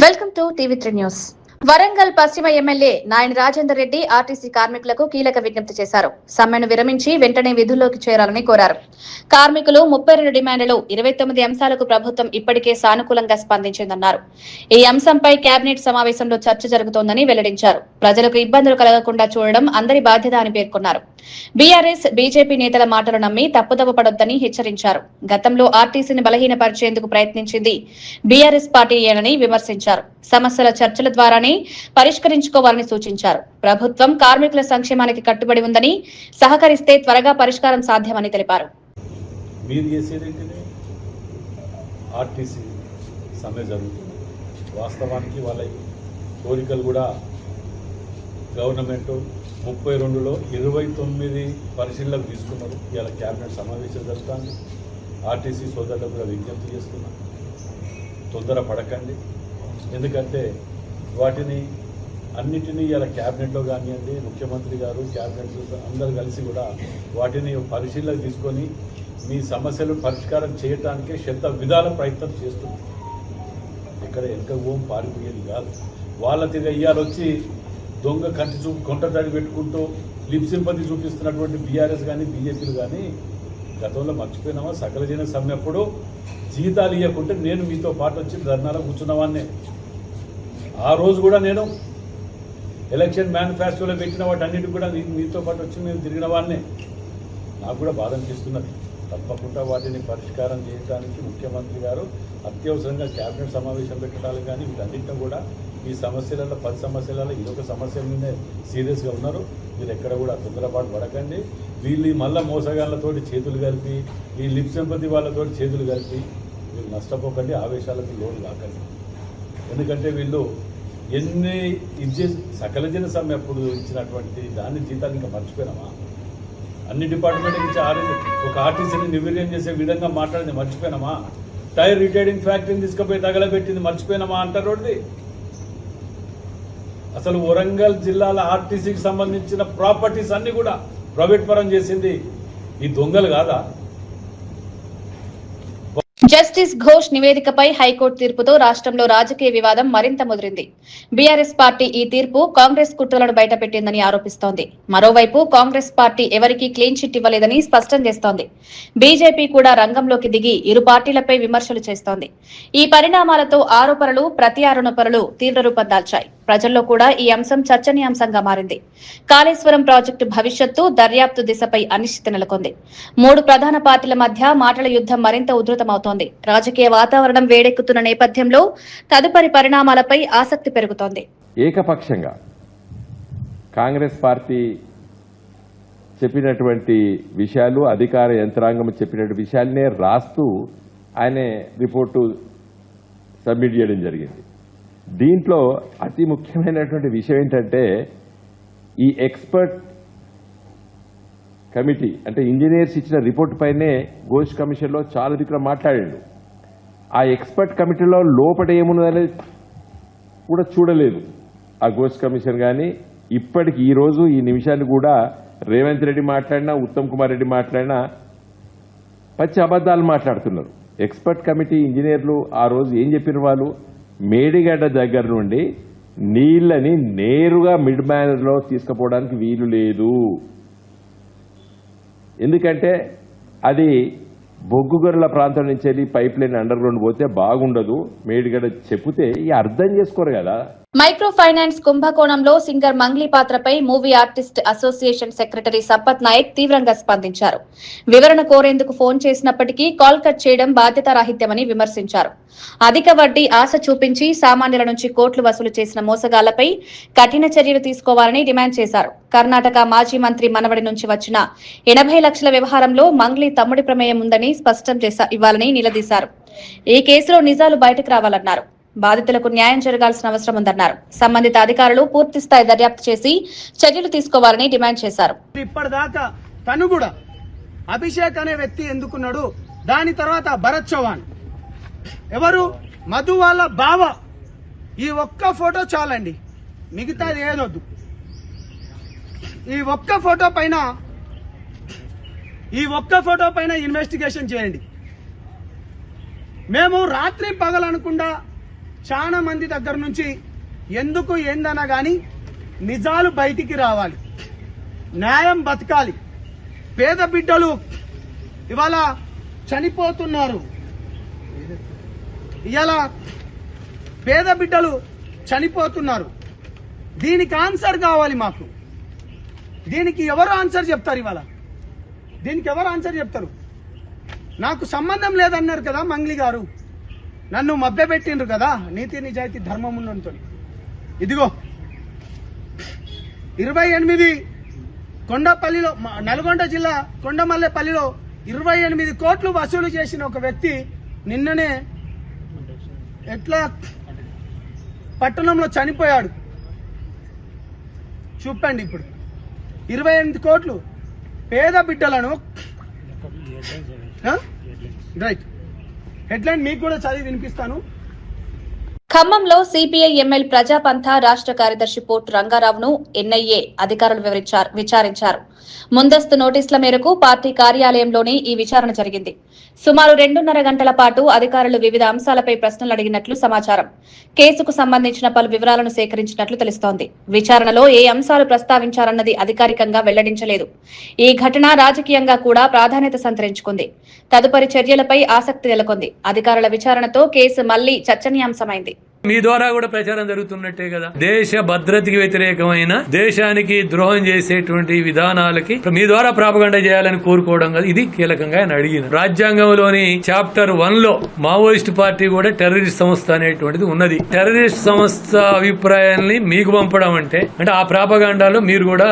Welcome to TV three news. Warangal పశ్చిమ MLA Nayini Rajender Reddy RTC కార్మికులకు కీలక విజ్ఞప్తి చేశారు. సమ్మెను విరమించి వెంటనే విధుల్లోకి చేరాలని కోరారు. కార్మికులు 32 డిమాండ్లు 29 అంశాలకు ప్రభుత్వం ఇప్పటికే సానుకూలంగా స్పందించిందన్నారు. ఈ అంశంపై కేబినెట్ సమావేశంలో చర్చ జరుగుతోందని వెల్లడించారు. ప్రజలకు ఇబ్బందులు కలగకుండా చూడడం అందరి బాధ్యత అని పేర్కొన్నారు. బీఆర్ఎస్ బీజేపీ నేతల మాటలు నమ్మి తప్పుదవ పడొద్దని హెచ్చరించారు. గతంలో ఆర్టీసీని బలహీనపరిచేందుకు ప్రయత్నించింది బీఆర్ఎస్ పార్టీయేనని విమర్శించారు. సమస్యల చర్చల ద్వారానే పరిష్కరించుకోవాలని సూచించారు. ప్రభుత్వం కార్మికుల సంక్షేమానికి కట్టుబడి ఉందని, సహకరిస్తే త్వరగా పరిష్కారం సాధ్యమని తెలిపారు. వాస్తవానికి వాళ్ళ కోరికలు కూడా గవర్నమెంట్ 32లో 29 పరిశీలనకు తీసుకున్నారు. ఇవాళ క్యాబినెట్ సమావేశం జరుగుతుంది. ఆర్టీసీ సోదరులకు కూడా విజ్ఞప్తి చేస్తున్నాం, తొందర పడకండి. ఎందుకంటే వాటిని అన్నిటినీ ఇలా క్యాబినెట్లో కానివ్వండి, ముఖ్యమంత్రి గారు క్యాబినెట్ అందరూ కలిసి కూడా వాటిని పరిశీలన తీసుకొని మీ సమస్యలు పరిష్కారం చేయడానికే శత విధాల ప్రయత్నం చేస్తుంది. ఇక్కడ వెనక ఓం పారిపోయేది కాదు. వాళ్ళ తిరిగి ఇవాళ వచ్చి దొంగ కంటి కొంట తడి పెట్టుకుంటూ లిప్ సింపతి చూపిస్తున్నటువంటి బీఆర్ఎస్ కానీ బీజేపీలు కానీ గతంలో మర్చిపోయినామా? సకల జన సమ్మె అప్పుడు జీతాలు ఇవ్వకుంటే నేను మీతో పాటు వచ్చి ధర్నాలో కూర్చున్నవాన్నే. ఆ రోజు కూడా నేను ఎలక్షన్ మేనిఫెస్టోలో పెట్టిన వాటన్నిటికి కూడా మీతో పాటు వచ్చి మేము తిరిగిన వాన్నే. నాకు కూడా బాధ అనిపిస్తున్నది. తప్పకుండా వాటిని పరిష్కారం చేయడానికి ముఖ్యమంత్రి గారు అత్యవసరంగా క్యాబినెట్ సమావేశం పెట్టాలి. కానీ వీటన్నింటినీ కూడా ఈ సమస్యలలో 10 సమస్యలలో ఇదొక సమస్య మీదే సీరియస్గా ఉన్నారు. మీరు ఎక్కడ కూడా తొందరపాటు పడకండి. వీళ్ళు మళ్ళీ మోసగాళ్ళతోటి చేతులు కలిపి, ఈ లిప్ సింపతి వాళ్ళతోటి చేతులు కలిపి మీరు నష్టపోకండి, ఆవేశాలకు లోను కాకండి. ఎందుకంటే వీళ్ళు ఎన్ని సకల జన సమ్మె అప్పుడు ఇచ్చినటువంటి దాన్ని జీతాలు ఇంకా మర్చిపోయినామా? అన్ని డిపార్ట్మెంట్ నుంచి ఒక ఆర్టీసీని నిర్వీర్యం చేసే విధంగా మాట్లాడింది మర్చిపోయినామా? టైర్ రిటైరింగ్ ఫ్యాక్టరీని తీసుకుపోయి తగలబెట్టింది మర్చిపోయినామా అంటారు. అసలు వరంగల్ జిల్లాల ఆర్టీసీకి సంబంధించిన ప్రాపర్టీస్ అన్ని కూడా ప్రైవేట్ పరం చేసింది ఈ దొంగలు కాదా? జస్టిస్ ఘోష్ నివేదికపై హైకోర్టు తీర్పుతో రాష్ట్రంలో రాజకీయ వివాదం మరింత ముదిరింది. బీఆర్ఎస్ పార్టీ ఈ తీర్పు కాంగ్రెస్ కుట్రలను బయటపెట్టిందని ఆరోపిస్తోంది. మరోవైపు కాంగ్రెస్ పార్టీ ఎవరికీ క్లీన్ చిట్ ఇవ్వలేదని స్పష్టం చేస్తోంది. బీజేపీ కూడా రంగంలోకి దిగి ఇరు పార్టీలపై విమర్శలు చేస్తోంది. ఈ పరిణామాలతో ఆరోపణలు ప్రత్యారోపణలు తీవ్ర రూపం దాల్చాయి. ప్రజల్లో కూడా ఈ అంశం చర్చనీయాంశంగా మారింది. కాళేశ్వరం ప్రాజెక్టు భవిష్యత్తు, దర్యాప్తు దిశపై అనిశ్చితి నెలకొంది. 3 ప్రధాన పార్టీల మధ్య మాటల యుద్ధం మరింత ఉధృతమవుతోంది. రాజకీయ వాతావరణం వేడెక్కుతున్న నేపథ్యంలో తదుపరి పరిణామాలపై ఆసక్తి పెరుగుతోంది. ఏకపక్షంగా కాంగ్రెస్ పార్టీ చెప్పినటువంటి విషయాలు, అధికార యంత్రాంగం చెప్పినటువంటి విషయాలనే రాస్తూ ఆయన రిపోర్టు సబ్మిట్ చేయడం జరిగింది. దీంట్లో అతి ముఖ్యమైనటువంటి విషయం ఏంటంటే, ఈ ఎక్స్పర్ట్ కమిటీ అంటే ఇంజనీర్స్ ఇచ్చిన రిపోర్ట్ పైనే ఘోష్ కమిషన్లో చాలా దిక్కున మాట్లాడాడు. ఆ ఎక్స్పర్ట్ కమిటీలో లోపల ఏమున్నదనేది కూడా చూడలేదు ఆ ఘోష్ కమిషన్. కానీ ఇప్పటికి ఈరోజు ఈ నిమిషాన్ని కూడా రేవంత్ రెడ్డి మాట్లాడినా, ఉత్తమ్ కుమార్ రెడ్డి మాట్లాడినా పచ్చి అబద్ధాలు మాట్లాడుతున్నారు. ఎక్స్పర్ట్ కమిటీ ఇంజనీర్లు ఆ రోజు ఏం చెప్పిన వాళ్ళు, మేడిగడ్డ దగ్గర నుండి నీళ్లని నేరుగా మిడ్ మ్యానర్లో తీసుకుపోవడానికి వీలు లేదు. ఎందుకంటే అది బొగ్గుగొర్రెల ప్రాంతం నుంచి వెళ్ళి పైప్ లైన్ అండర్ గ్రౌండ్ పోతే బాగుండదు. మేడిగడ్డ చెప్తే అర్థం చేసుకోరు కదా. మైక్రో ఫైనాన్స్ కుంభకోణంలో సింగర్ మంగ్లీ పాత్రపై movie artist association secretary Sampath Naik తీవ్రంగా స్పందించారు. వివరణ కోరేందుకు ఫోన్ చేసినప్పటికీ కాల్ కట్ చేయడం బాధ్యతారాహిత్యమని విమర్శించారు. అధిక వడ్డీ ఆశ చూపించి సామాన్యుల నుంచి కోట్లు వసూలు చేసిన మోసగాళ్లపై కఠిన చర్యలు తీసుకోవాలని డిమాండ్ చేశారు. కర్ణాటక మాజీ మంత్రి మనవడి నుంచి వచ్చిన 80 లక్షల వ్యవహారంలో మంగ్లీ తమ్ముడి ప్రమేయం ఉందని స్పష్టం ఇవ్వాలని నిలదీశారు. ఈ కేసులో నిజాలు బయటకు రావాలన్నారు. బాధితులకు న్యాయం జరగాల్సిన అవసరం ఉందన్నారు. సంబంధిత అధికారులు పూర్తిస్థాయి దర్యాప్తు చేసి చర్యలు తీసుకోవాలని డిమాండ్ చేశారు. ఇప్పటిదాకా తను కూడా అభిషేక్ అనే వ్యక్తి ఎందుకున్నాడు, దాని తర్వాత భరత్ చౌహాన్ ఎవరు, మధు వాళ్ళ బావ. ఈ ఒక్క ఫోటో చాలండి, మిగతాది ఏదొద్దు. ఈ ఒక్క ఫోటో పైన ఇన్వెస్టిగేషన్ చేయండి. మేము రాత్రి పగలనకుండా చాలా మంది దగ్గర నుంచి ఎందుకు ఏందన్నా గాని నిజాలు బయటికి రావాలి, న్యాయం బతకాలి. పేద బిడ్డలు ఇవాళ చనిపోతున్నారు, ఇవాళ పేద బిడ్డలు చనిపోతున్నారు. దీనికి ఆన్సర్ కావాలి మాకు. దీనికి ఎవరు ఆన్సర్ చెప్తారు? ఇవాళ దీనికి ఎవరు ఆన్సర్ చెప్తారు? నాకు సంబంధం లేదన్నారు కదా మంగ్లీ గారు, నన్ను మభ్యపెట్టిండ్రు కదా నీతి నిజాయితీ ధర్మం ఉన్నంతో. ఇదిగో 28 కొండపల్లిలో, నల్గొండ జిల్లా కొండమల్లేపల్లిలో 28 కోట్లు వసూలు చేసిన ఒక వ్యక్తి నిన్ననే ఎట్లా పట్టణంలో చనిపోయాడు. చూపండి ఇప్పుడు 28 కోట్లు పేద బిడ్డలను. రైట్, హెడ్లైన్ మీకు కూడా చదివి వినిపిస్తాను. ఖమ్మంలో సిపిఐ ఎంఎల్ ప్రజాపంథ రాష్ట్ర కార్యదర్శి పోర్టు రంగారావును ఎన్ఐఏ అధికారులు విచారించారు. ముందస్తు నోటీసుల మేరకు పార్టీ కార్యాలయంలోనే ఈ విచారణ జరిగింది. సుమారు 2.5 గంటల పాటు అధికారులు వివిధ అంశాలపై ప్రశ్నలు అడిగినట్లు సమాచారం. కేసుకు సంబంధించిన పలు వివరాలను సేకరించినట్లు తెలుస్తోంది. విచారణలో ఏ అంశాలు ప్రస్తావించారన్నది అధికారికంగా వెల్లడించలేదు. ఈ ఘటన రాజకీయంగా కూడా ప్రాధాన్యత సంతరించుకుంది. తదుపరి చర్యలపై ఆసక్తి నెలకొంది. అధికారుల విచారణతో కేసు మళ్లీ చర్చనీయాంశమైంది. మీ ద్వారా కూడా ప్రచారం జరుగుతున్నట్టే కదా. దేశ భద్రతకి వ్యతిరేకమైన, దేశానికి ద్రోహం చేసేటువంటి విధానాలకి మీ ద్వారా ప్రాపగండ చేయాలని కోరుకోవడం కదా, ఇది కీలకంగా ఆయన అడిగింది. రాజ్యాంగంలోని చాప్టర్ 1 లో మావోయిస్ట్ పార్టీ కూడా టెర్రరిస్ట్ సంస్థ అనేటువంటిది ఉన్నది. టెర్రరిస్ట్ సంస్థ అభిప్రాయాన్ని మీకు పంపడం అంటే ఆ ప్రాపగండాలో మీరు కూడా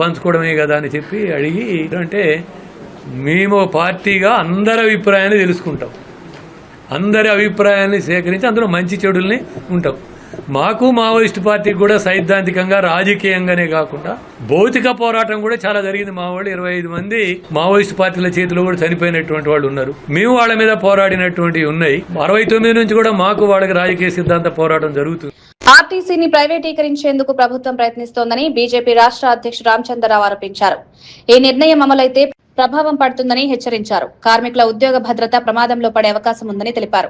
పంచుకోవడమే కదా అని చెప్పి అడిగి, అంటే మేము పార్టీగా అందరి అభిప్రాయాన్ని తెలుసుకుంటాం, అందరి అభిప్రాయాన్ని సేకరించి అందులో మంచి చెడుల్ని ఉంటాం. మాకు మావోయిస్ట్ పార్టీకి కూడా సైద్ధాంతికంగా, రాజకీయంగానే కాకుండా భౌతిక పోరాటం కూడా చాలా జరిగింది. మా వాళ్ళు 25 మంది మావోయిస్ట్ పార్టీల చేతిలో కూడా చనిపోయినటువంటి వాళ్ళు ఉన్నారు. మేము వాళ్ళ మీద పోరాడినటువంటివి ఉన్నాయి. 69 నుంచి కూడా మాకు వాళ్ళకి రాజకీయ సిద్ధాంత పోరాటం జరుగుతుంది. ఆర్టీసీని ప్రైవేటీకరించేందుకు ప్రభుత్వం ప్రయత్నిస్తోందని బీజేపీ రాష్ట్ర అధ్యక్షుడు రామచంద్రరావు ఆరోపించారు. ఈ నిర్ణయం అమలైతే ప్రభావం పడుతుందని హెచ్చరించారు. కార్మికుల ఉద్యోగ భద్రత ప్రమాదంలో పడే అవకాశం ఉందని తెలిపారు.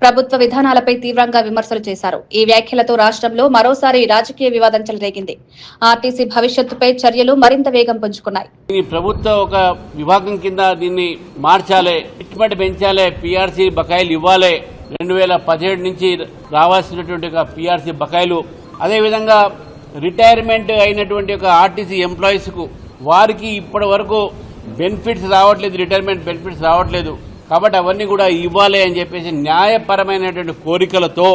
ప్రభుత్వ విధానాలపై తీవ్రంగా విమర్శలు చేశారు. ఈ వ్యాఖ్యలతో రాష్ట్రంలో మరోసారి రాజకీయ వివాదం చెలరేగింది. ఆర్టీసీ భవిష్యత్తుపై చర్యలు మరింత వేగం పుంజుకున్నాయి. ప్రభుత్వం ఒక విభాగం కింద దీన్ని మార్చాలి, ట్రీట్మెంట్ పెంచాలి, పీఆర్సీ బకాయిలు ఇవ్వాలి, 2017 నుంచి రావాల్సినటువంటి ఒక పీఆర్సీ బకాయిలు, అదేవిధంగా రిటైర్మెంట్ అయినటువంటి ఒక ఆర్టీసీ ఎంప్లాయీస్ కు వారికి ఇప్పటి వరకు బెనిఫిట్స్ రావట్లేదు, రిటైర్మెంట్ బెనిఫిట్స్ రావట్లేదు. కాబట్టి అవన్నీ కూడా ఇవ్వాలి అని చెప్పేసి న్యాయపరమైనటువంటి కోరికలతో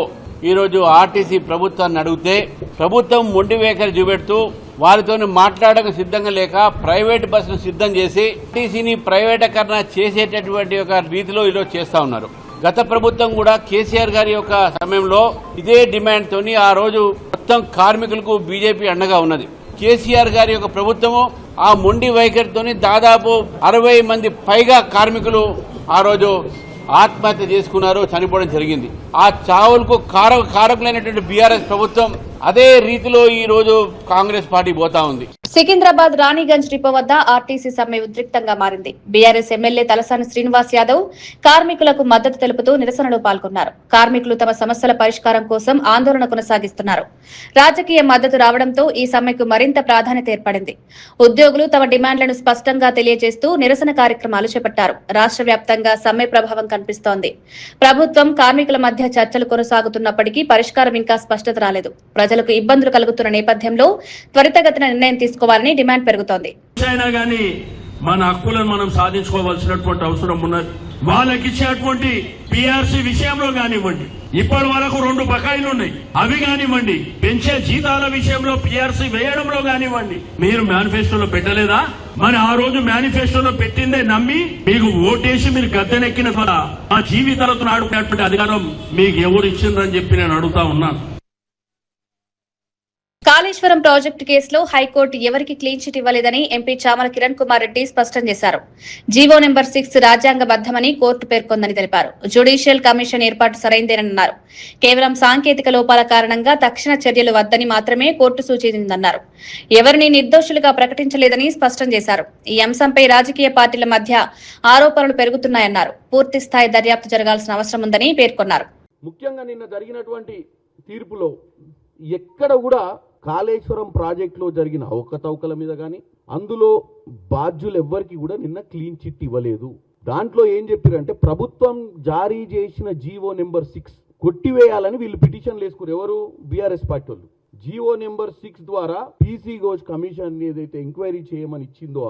ఈరోజు ఆర్టీసీ ప్రభుత్వాన్ని అడిగితే ప్రభుత్వం మొండి వైఖరి చూపెడుతూ వారితో మాట్లాడక సిద్ధంగా లేక ప్రైవేట్ బస్సును సిద్ధం చేసి ఆర్టీసీని ప్రైవేటీకరణ చేసేటటువంటి ఒక రీతిలో ఈరోజు చేస్తా ఉన్నారు. గత ప్రభుత్వం కూడా కేసీఆర్ గారి యొక్క సమయంలో ఇదే డిమాండ్ తోని ఆ రోజు మొత్తం కార్మికులకు బీజేపీ అండగా ఉన్నది. కేసీఆర్ గారి యొక్క ప్రభుత్వము ఆ మొండి వైఖరితోని దాదాపు 60 మంది పైగా కార్మికులు ఆ రోజు ఆత్మహత్య చేసుకున్నారు, చనిపోవడం జరిగింది. ఆ చావులకు కారకులైనటువంటి బీఆర్ఎస్ ప్రభుత్వం అదే రీతిలో ఈ రోజు కాంగ్రెస్ పార్టీ పోతా ఉంది. సికింద్రాబాద్ రాణిగంజ్ డిపో వద్ద ఆర్టీసీ సమ్మె ఉద్రిక్తంగా మారింది. బీఆర్ఎస్ ఎమ్మెల్యే తలసాని శ్రీనివాస్ యాదవ్ కార్మికులకు మద్దతు తెలుపుతూ నిరసనలో పాల్గొన్నారు. కార్మికులు తమ సమస్యల పరిష్కారం కోసం ఆందోళన కొనసాగిస్తున్నారు. రాజకీయ మద్దతు రావడంతో ఈ సమ్మెకు మరింత ప్రాధాన్యత ఏర్పడింది. ఉద్యోగులు తమ డిమాండ్లను స్పష్టంగా తెలియజేస్తూ నిరసన కార్యక్రమాలు చేపట్టారు. రాష్ట్ర వ్యాప్తంగా సమ్మె ప్రభావం కనిపిస్తోంది. ప్రభుత్వం కార్మికుల మధ్య చర్చలు కొనసాగుతున్నప్పటికీ పరిష్కారం ఇంకా స్పష్టత రాలేదు. ప్రజలకు ఇబ్బందులు కలుగుతున్న నేపథ్యంలో త్వరితగతిన నిర్ణయం తీసుకోవాలని డిమాండ్ పెరుగుతోంది. మన హక్కులను మనం సాధించుకోవాల్సినటువంటి అవసరం ఉన్నది. వాళ్ళకి ఇచ్చేటువంటి పిఆర్సీ విషయంలో కానివ్వండి, ఇప్పటి వరకు 2 బకాయిలు ఉన్నాయి, అవి కానివ్వండి, పెంచే జీతాల విషయంలో పిఆర్సీ వేయడంలో కానివ్వండి, మీరు మేనిఫెస్టోలో పెట్టలేదా? మరి ఆ రోజు మేనిఫెస్టోలో పెట్టిందే నమ్మి మీకు ఓటేసి మీరు గద్దెనెక్కిన ద్వారా ఆ జీవితాలతో ఆడుకునేటువంటి అధికారం మీకు ఎవరు ఇచ్చిందని చెప్పి నేను అడుగుతా ఉన్నాను. కాళేశ్వరం ప్రాజెక్టు కేసులో హైకోర్టు ఎవరికి క్లీన్ చిట్ ఇవ్వలేదని ఎంపీ చామల కిరణ్ కుమార్ రెడ్డి స్పష్టం చేశారు. జీవో నెంబర్ 6 రాజ్యాంగబద్దమని కోర్టు పేర్కొందని తెలిపారు. జ్యుడిషియల్ కమిషన్ ఏర్పాటు సరైందేనన్నారు. కేవలం సాంకేతిక లోపాల కారణంగా తక్షణ చర్యలు వద్దని మాత్రమే కోర్టు సూచించిందన్నారు. ఎవరిని నిర్దోషులుగా ప్రకటించలేదని స్పష్టం చేశారు. ఈ అంశంపై రాజకీయ పార్టీల మధ్య ఆరోపణలు పెరుగుతున్నాయన్నారు. పూర్తి స్థాయి దర్యాప్తు జరగాల్సిన అవసరం ఉందని పేర్కొన్నారు. ముఖ్యంగా నిన్న జరిగినటువంటి తీర్పులో ఎక్కడ కూడా కాళేశ్వరం ప్రాజెక్టులో జరిగిన అవకతవకల మీద కానీ అందులో బాధ్యులు ఎవ్వరికి కూడా నిన్న క్లీన్ చిట్ ఇవ్వలేదు. దాంట్లో ఏం చెప్పారంటే ప్రభుత్వం జారీ చేసిన జీవో నెంబర్ 6 కొట్టివేయాలని వీళ్ళు పిటిషన్లు వేసుకున్నారు. ఎవరు? బీఆర్ఎస్ పార్టీ వాళ్ళు. జీవో నెంబర్ 6 ద్వారా పీసీ ఘోష్ కమిషన్ ఏదైతే ఎంక్వైరీ చేయమని ఇచ్చిందో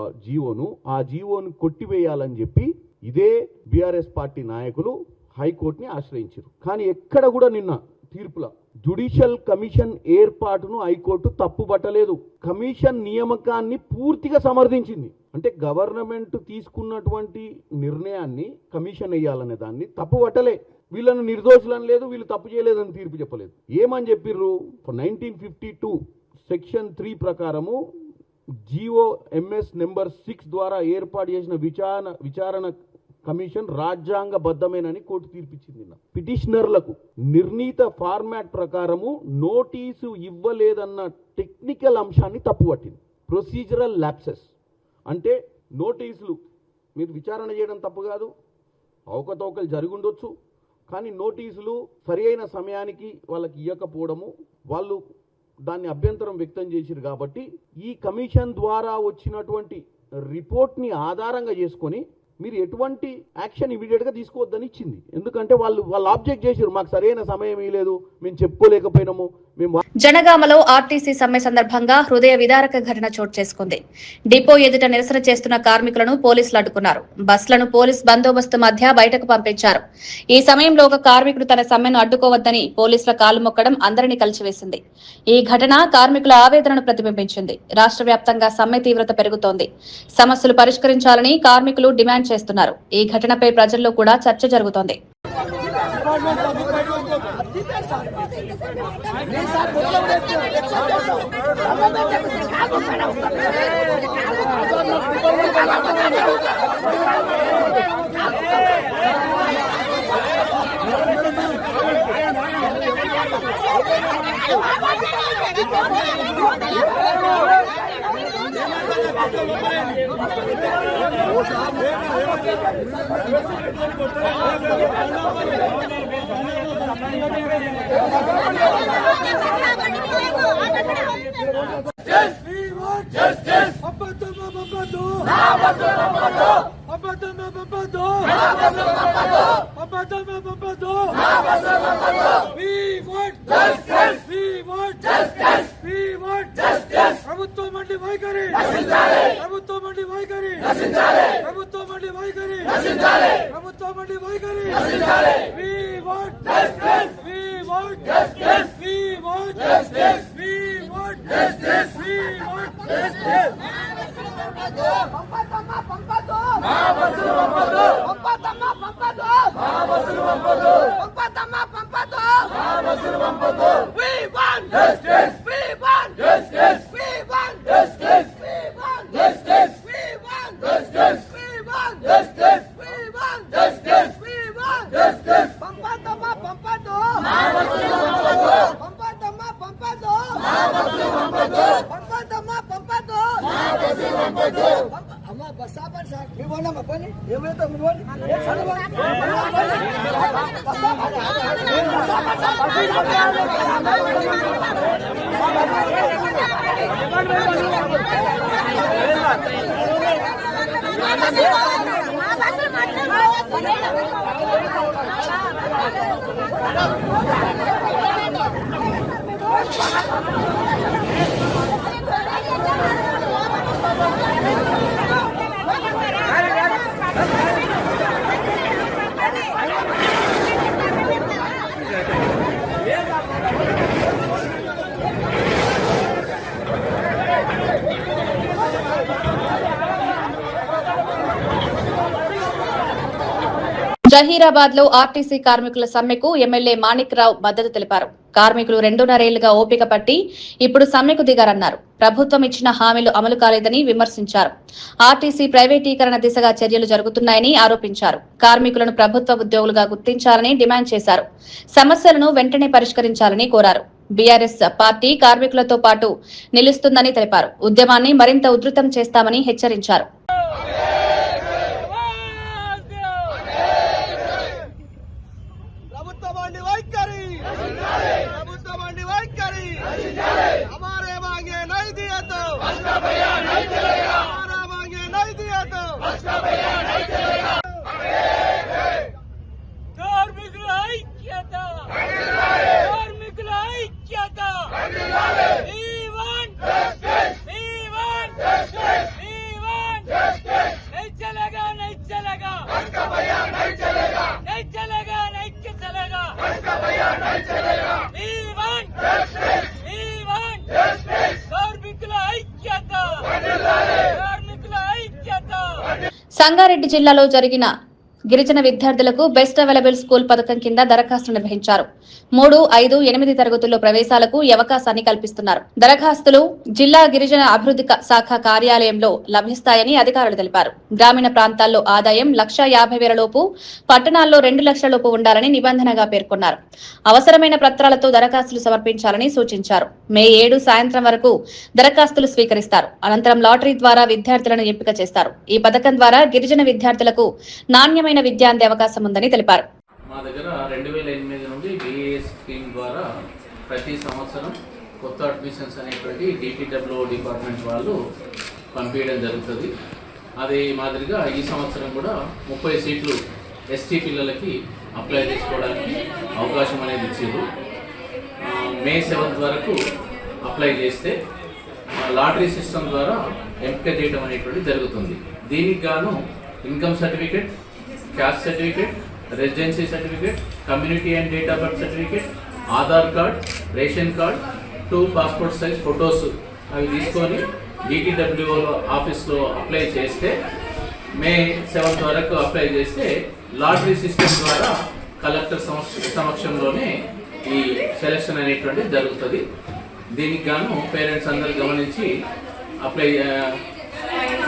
ఆ జీవోను కొట్టివేయాలని చెప్పి ఇదే బీఆర్ఎస్ పార్టీ నాయకులు హైకోర్టుని ఆశ్రయించారు. కానీ ఎక్కడ కూడా నిన్న తీర్పుల జ్యుడిషియల్ కమిషన్ ఏర్పాటును హైకోర్టు తప్పుపట్టలేదు. కమిషన్ నియామకాన్ని పూర్తిగా సమర్థించింది. అంటే గవర్నమెంట్ తీసుకున్నటువంటి నిర్ణయాన్ని కమిషన్ వేయాలనే దాన్ని తప్పుపట్టలే. వీళ్ళను నిర్దోషులని లేదు, వీళ్ళు తప్పు చేయలేదని తీర్పు చెప్పలేదు. ఏమని చెప్పిర్రు? 1952 సెక్షన్ 3 ప్రకారము GOMS నెంబర్ 6 ద్వారా ఏర్పాటు చేసిన విచారణ కమిషన్ రాజ్యాంగబద్ధమేనని కోర్టు తీర్పిచ్చింది. పిటిషనర్లకు నిర్ణీత ఫార్మాట్ ప్రకారము నోటీసు ఇవ్వలేదన్న టెక్నికల్ అంశాన్ని తప్పుపట్టింది. ప్రొసీజరల్ ల్యాప్సెస్ అంటే నోటీసులు మీరు విచారణ చేయడం తప్పు కాదు, అవకతవకలు జరిగి ఉండొచ్చు, కానీ నోటీసులు సరి అయిన సమయానికి వాళ్ళకి ఇవ్వకపోవడము, వాళ్ళు దాన్ని అభ్యంతరం వ్యక్తం చేసిరు. కాబట్టి ఈ కమిషన్ ద్వారా వచ్చినటువంటి రిపోర్ట్ని ఆధారంగా చేసుకొని మీరు ఎటువంటి యాక్షన్ ఇమీడియట్గా తీసుకోవద్దని ఇచ్చింది. ఎందుకంటే వాళ్ళు ఆబ్జెక్ట్ చేశారు, మాకు సరైన సమయం ఇవ్వలేదు, మేము చెప్పుకోలేకపోయినాము. జనగామలో ఆర్టీసీ సమ్మె సందర్భంగా హృదయ విదారక ఘటన చోటు చేసుకుంది. డిపో ఎదుట నిరసన చేస్తున్న కార్మికులను పోలీసులు అడ్డుకున్నారు. బస్సులను పోలీస్ బందోబస్తు మధ్య బయటకు పంపించారు. ఈ సమయంలో ఒక కార్మికుడు తన సమ్మెను అడ్డుకోవద్దని పోలీసుల కాలు మొక్కడం అందరినీ కలిసివేసింది. ఈ ఘటన కార్మికుల ఆవేదనను ప్రతిబింబించింది. రాష్ట్ర వ్యాప్తంగా సమ్మె తీవ్రత పెరుగుతోంది. సమస్యలు పరిష్కరించాలని కార్మికులు డిమాండ్ చేస్తున్నారు. ఈ ఘటనపై ప్రజల్లో కూడా చర్చ జరుగుతోంది. జహీరాబాద్ లో ఆర్టీసీ కార్మికుల సమ్మెకు ఎమ్మెల్యే మాణిక్ రావు మద్దతు తెలిపారు. కార్మికులు 2.5 ఏళ్లుగా ఓపిక పట్టి ఇప్పుడు సమ్మెకు దిగారన్నారు. ప్రభుత్వం ఇచ్చిన హామీలు అమలు కాలేదని విమర్శించారు. ఆర్టీసీ ప్రైవేటీకరణ దిశగా చర్యలు జరుగుతున్నాయని ఆరోపించారు. కార్మికులను ప్రభుత్వ ఉద్యోగులుగా గుర్తించాలని డిమాండ్ చేశారు. సమస్యలను వెంటనే పరిష్కరించాలని కోరారు. బీఆర్ఎస్ పార్టీ కార్మికులతో పాటు నిలుస్తుందని తెలిపారు. ఉద్యమాన్ని మరింత ఉధృతం చేస్తామని హెచ్చరించారు. ప్రభుత్వం సంగారెడ్డి జిల్లాలో జరిగిన గిరిజన విద్యార్థులకు బెస్ట్ అవైలబుల్ స్కూల్ పథకం కింద దరఖాస్తులు నిర్వహించారు. 3, 5, 8 తరగతుల్లో ప్రవేశాలకు ఈ అవకాశాన్ని కల్పిస్తున్నారు. దరఖాస్తులు జిల్లా గిరిజన అభివృద్ధి శాఖ కార్యాలయంలో లభిస్తాయని అధికారులు తెలిపారు. గ్రామీణ ప్రాంతాల్లో ఆదాయం 1,50,000 లోపు, పట్టణాల్లో 2 లక్షల లోపు ఉండాలని నిబంధనగా పేర్కొన్నారు. అవసరమైన పత్రాలతో దరఖాస్తులు సమర్పించాలని సూచించారు. మే 7 సాయంత్రం వరకు దరఖాస్తులు స్వీకరిస్తారు. అనంతరం లాటరీ ద్వారా విద్యార్థులను ఎంపిక చేస్తారు. ఈ పథకం ద్వారా గిరిజన విద్యార్థులకు నాణ్యమైన విద్య అందే అవకాశం ఉందని తెలిపారు. మా దగ్గర 2008 నుండి BAS స్కీమ్ ద్వారా ప్రతి సంవత్సరం కొత్త అడ్మిషన్స్ అనేటువంటి DPWO డిపార్ట్మెంట్ వాళ్ళు పంపించడం జరుగుతుంది. అదే మాదిరిగా ఈ సంవత్సరం కూడా 30 సీట్లు ST పిల్లలకి అప్లై చేసుకోవడానికి అవకాశం అనేది ఇచ్చారు. మే 7 వరకు అప్లై చేస్తే లాటరీ సిస్టమ్ ద్వారా ఎంపిక చేయడం అనేటువంటి జరుగుతుంది. దీనికి గాను income certificate, caste certificate, residency certificate, community and date of birth certificate, Aadhaar card, ration card, 2 passport size photos అవి తీసుకొని DTWO ఆఫీస్లో అప్లై చేస్తే మే 7 వరకు అప్లై చేస్తే లాటరీ సిస్టమ్ ద్వారా కలెక్టర్ సమక్షంలోనే ఈ సెలక్షన్ అనేటువంటిది జరుగుతుంది. దీనికి గాను పేరెంట్స్ అందరూ గమనించి అప్లై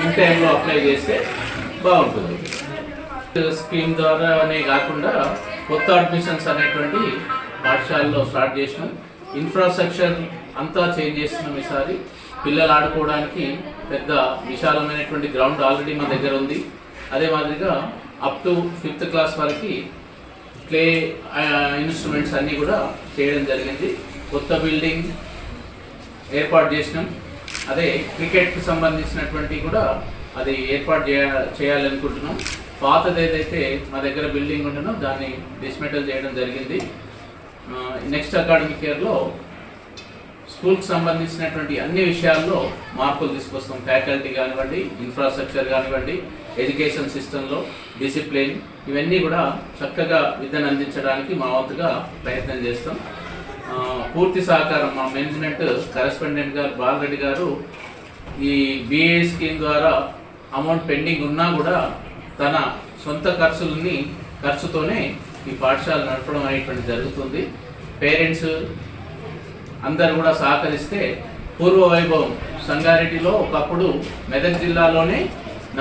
ఇన్ టైంలో అప్లై చేస్తే బాగుంటుంది. స్కీమ్ ద్వారానే కాకుండా కొత్త అడ్మిషన్స్ అనేటువంటి పాఠశాలలో స్టార్ట్ చేసినాం. ఇన్ఫ్రాస్ట్రక్చర్ అంతా చేంజ్ చేస్తున్నాం. ఈసారి పిల్లలు ఆడుకోవడానికి పెద్ద విశాలమైనటువంటి గ్రౌండ్ ఆల్రెడీ మా దగ్గర ఉంది. అదే మాదిరిగా అప్ టు 5th క్లాస్ వరకు ప్లే ఇన్స్ట్రుమెంట్స్ అన్నీ కూడా చేయడం జరిగింది. కొత్త బిల్డింగ్ ఏర్పాటు చేసినాం. అదే క్రికెట్కి సంబంధించినటువంటి కూడా అది ఏర్పాటు చేయాలనుకుంటున్నాం. పాతది ఏదైతే మా దగ్గర బిల్డింగ్ ఉండనో దాన్ని డిస్మెటల్ చేయడం జరిగింది. నెక్స్ట్ అకాడమిక్ ఇయర్లో స్కూల్కి సంబంధించినటువంటి అన్ని విషయాల్లో మార్పులు తీసుకొస్తాం. ఫ్యాకల్టీ కానివ్వండి, ఇన్ఫ్రాస్ట్రక్చర్ కానివ్వండి, ఎడ్యుకేషన్ సిస్టంలో డిసిప్లిన్, ఇవన్నీ కూడా చక్కగా విద్యను అందించడానికి మా వంతుగా ప్రయత్నం చేస్తాం. పూర్తి సహకారం మా మేనేజ్మెంట్ కరెస్పాండెంట్ గారు బాలరెడ్డి గారు ఈ BA స్కీమ్ ద్వారా అమౌంట్ పెండింగ్ ఉన్నా కూడా తన సొంత ఖర్చుతోనే ఈ పాఠశాల నడపడం అనేటువంటి జరుగుతుంది. పేరెంట్స్ అందరూ కూడా సహకరిస్తే పూర్వ వైభవం సంగారెడ్డిలో ఒకప్పుడు మెదక్ జిల్లాలోనే